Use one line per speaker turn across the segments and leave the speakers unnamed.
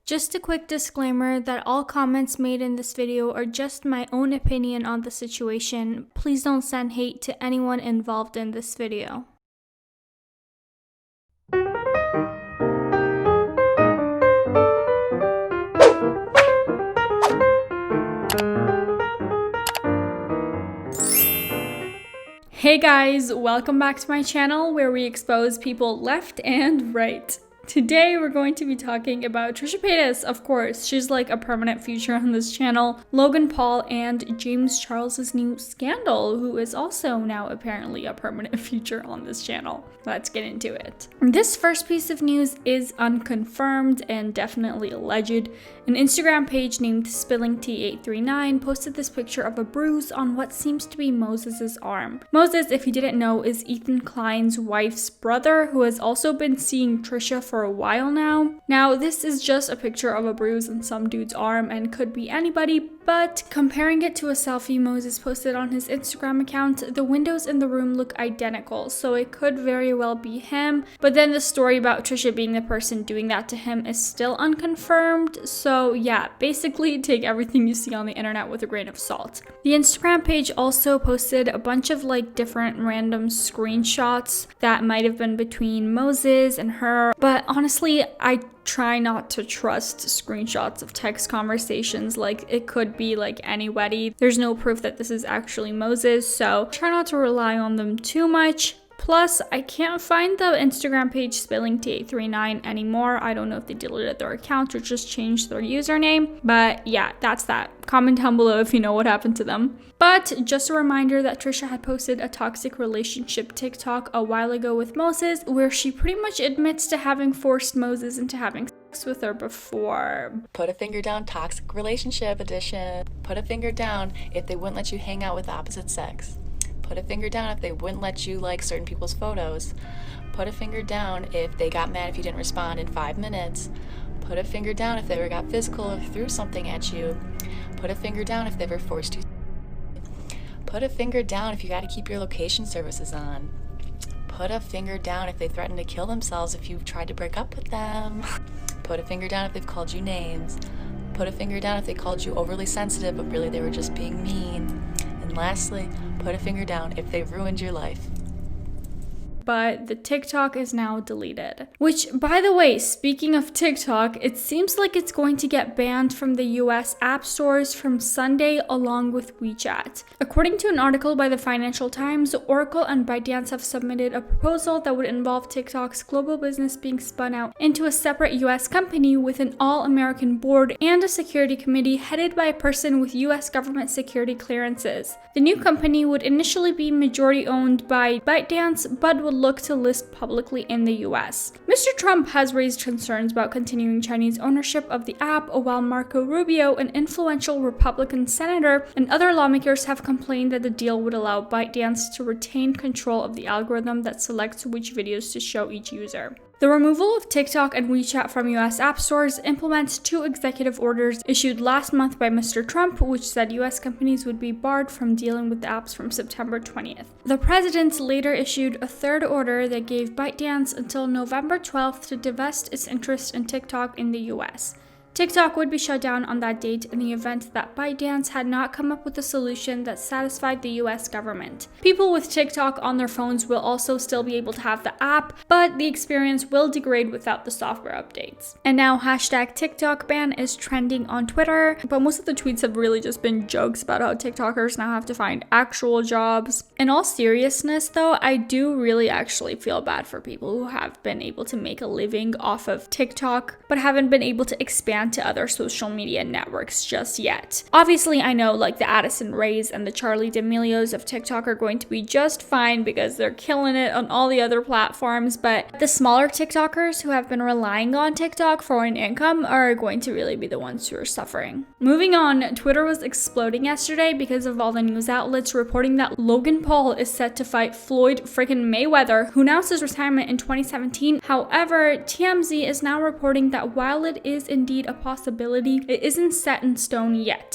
Just a quick disclaimer that all comments made in this video are just my own opinion on the situation. Please don't send hate to anyone involved in this video. Hey guys, welcome back to my channel where we expose people left and right. Today we're going to be talking about Trisha Paytas, of course. She's like a permanent feature on this channel. Logan Paul and James Charles's new scandal, who is also now apparently a permanent feature on this channel. Let's get into it. This first piece of news is unconfirmed and definitely alleged. An Instagram page named SpillingT839 posted this picture of a bruise on what seems to be Moses' arm. Moses, if you didn't know, is Ethan Klein's wife's brother, who has also been seeing Trisha for a while now. Now, this is just a picture of a bruise on some dude's arm and could be anybody, but comparing it to a selfie Moses posted on his Instagram account, the windows in the room look identical, so it could very well be him. But then the story about Trisha being the person doing that to him is still unconfirmed, so yeah, basically take everything you see on the internet with a grain of salt. The Instagram page also posted a bunch of like different random screenshots that might have been between Moses and her, but honestly, I try not to trust screenshots of text conversations. Like, it could be like anybody. There's no proof that this is actually Moses, so try not to rely on them too much. Plus, I can't find the Instagram page SpillingT839 anymore. I don't know if they deleted their account or just changed their username, but yeah, that's that. Comment down below if you know what happened to them. But just a reminder that Trisha had posted a toxic relationship TikTok a while ago with Moses, where she pretty much admits to having forced Moses into having sex with her before.
Put a finger down, toxic relationship edition. Put a finger down if they wouldn't let you hang out with the opposite sex. Put a finger down if they wouldn't let you like certain people's photos. Put a finger down if they got mad if you didn't respond in 5 minutes. Put a finger down if they ever got physical or threw something at you. Put a finger down if they ever forced you. Put a finger down if you got to keep your location services on. Put a finger down if they threaten to kill themselves if you've tried to break up with them. Put a finger down if they've called you names. Put a finger down if they called you overly sensitive but really they were just being mean. And lastly, put a finger down if they ruined your life.
But the TikTok is now deleted. Which, by the way, speaking of TikTok, it seems like it's going to get banned from the US app stores from Sunday along with WeChat. According to an article by the Financial Times, Oracle and ByteDance have submitted a proposal that would involve TikTok's global business being spun out into a separate US company with an all-American board and a security committee headed by a person with US government security clearances. The new company would initially be majority owned by ByteDance, but would look to list publicly in the US. Mr. Trump has raised concerns about continuing Chinese ownership of the app, while Marco Rubio, an influential Republican senator, and other lawmakers have complained that the deal would allow ByteDance to retain control of the algorithm that selects which videos to show each user. The removal of TikTok and WeChat from US app stores implements 2 executive orders issued last month by Mr. Trump, which said US companies would be barred from dealing with the apps from September 20th. The president later issued a 3rd order that gave ByteDance until November 12th to divest its interest in TikTok in the US. TikTok would be shut down on that date in the event that ByteDance had not come up with a solution that satisfied the US government. People with TikTok on their phones will also still be able to have the app, but the experience will degrade without the software updates. And now hashtag TikTok ban is trending on Twitter, but most of the tweets have really just been jokes about how TikTokers now have to find actual jobs. In all seriousness though, I do really actually feel bad for people who have been able to make a living off of TikTok, but haven't been able to expand to other social media networks just yet. Obviously, I know like the Addison Rays and the Charli D'Amelios of TikTok are going to be just fine because they're killing it on all the other platforms, but the smaller TikTokers who have been relying on TikTok for an income are going to really be the ones who are suffering. Moving on, Twitter was exploding yesterday because of all the news outlets reporting that Logan Paul is set to fight Floyd freaking Mayweather, who announced his retirement in 2017. However, TMZ is now reporting that while it is indeed a possibility, it isn't set in stone yet.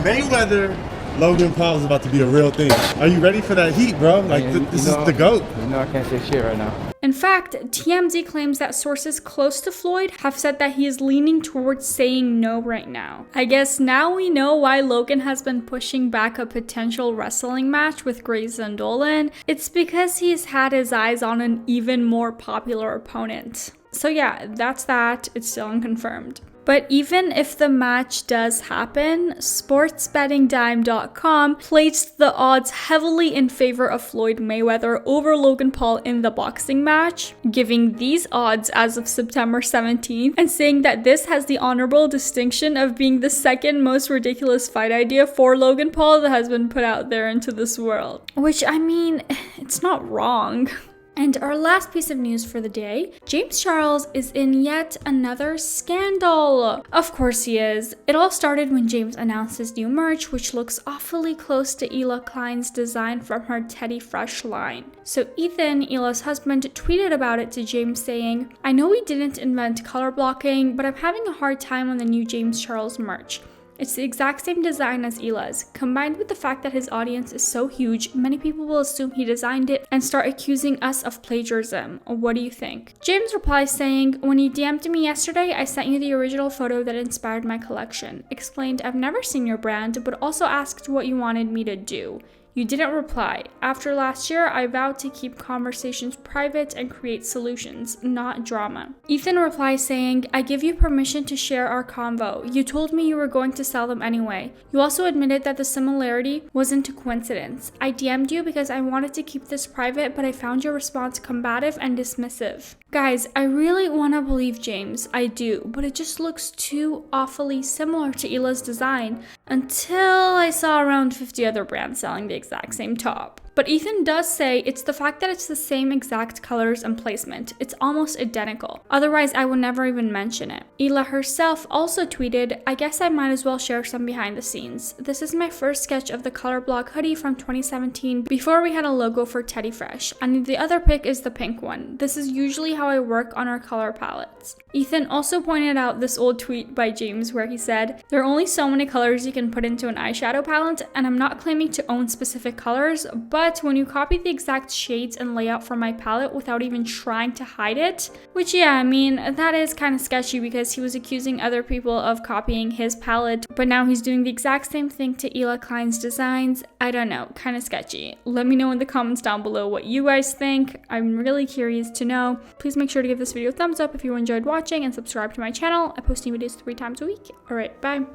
Mayweather, Logan Paul is about to be a real thing. Are you ready for that heat, bro? Like, this is the GOAT.
You know I can't say shit right now.
In fact, TMZ claims that sources close to Floyd have said that he is leaning towards saying no right now. I guess now we know why Logan has been pushing back a potential wrestling match with Grayson Dolan. It's because he's had his eyes on an even more popular opponent. So yeah, that's that. It's still unconfirmed. But even if the match does happen, sportsbettingdime.com placed the odds heavily in favor of Floyd Mayweather over Logan Paul in the boxing match, giving these odds as of September 17th and saying that this has the honorable distinction of being the second most ridiculous fight idea for Logan Paul that has been put out there into this world. Which, I mean, it's not wrong. And our last piece of news for the day, James Charles is in yet another scandal. Of course he is. It all started when James announced his new merch, which looks awfully close to Ela Klein's design from her Teddy Fresh line. So Ethan, Ela's husband, tweeted about it to James saying, "I know we didn't invent color blocking, but I'm having a hard time on the new James Charles merch. It's the exact same design as Ela's. Combined with the fact that his audience is so huge, many people will assume he designed it and start accusing us of plagiarism. What do you think?" James replies saying, "When you DM'd me yesterday, I sent you the original photo that inspired my collection. Explained I've never seen your brand, but also asked what you wanted me to do. You didn't reply. After last year, I vowed to keep conversations private and create solutions, not drama." Ethan replies saying, "I give you permission to share our convo. You told me you were going to sell them anyway. You also admitted that the similarity wasn't a coincidence. I DM'd you because I wanted to keep this private, but I found your response combative and dismissive." Guys, I really want to believe James. I do, but it just looks too awfully similar to Ela's design until I saw around 50 other brands selling the exact same top. But Ethan does say it's the fact that it's the same exact colors and placement. It's almost identical. Otherwise, I would never even mention it. Ela herself also tweeted, "I guess I might as well share some behind the scenes. This is my first sketch of the color block hoodie from 2017 before we had a logo for Teddy Fresh. And the other pic is the pink one. This is usually how I work on our color palettes." Ethan also pointed out this old tweet by James where he said, "There are only so many colors you can put into an eyeshadow palette, and I'm not claiming to own specific colors, but when you copy the exact shades and layout from my palette without even trying to hide it," which, yeah, I mean, that is kind of sketchy because he was accusing other people of copying his palette, but now he's doing the exact same thing to Ela Klein's designs. I don't know, kind of sketchy. Let me know in the comments down below what you guys think. I'm really curious to know. Please make sure to give this video a thumbs up if you enjoyed watching and subscribe to my channel. I post new videos 3 times a week. Alright, bye.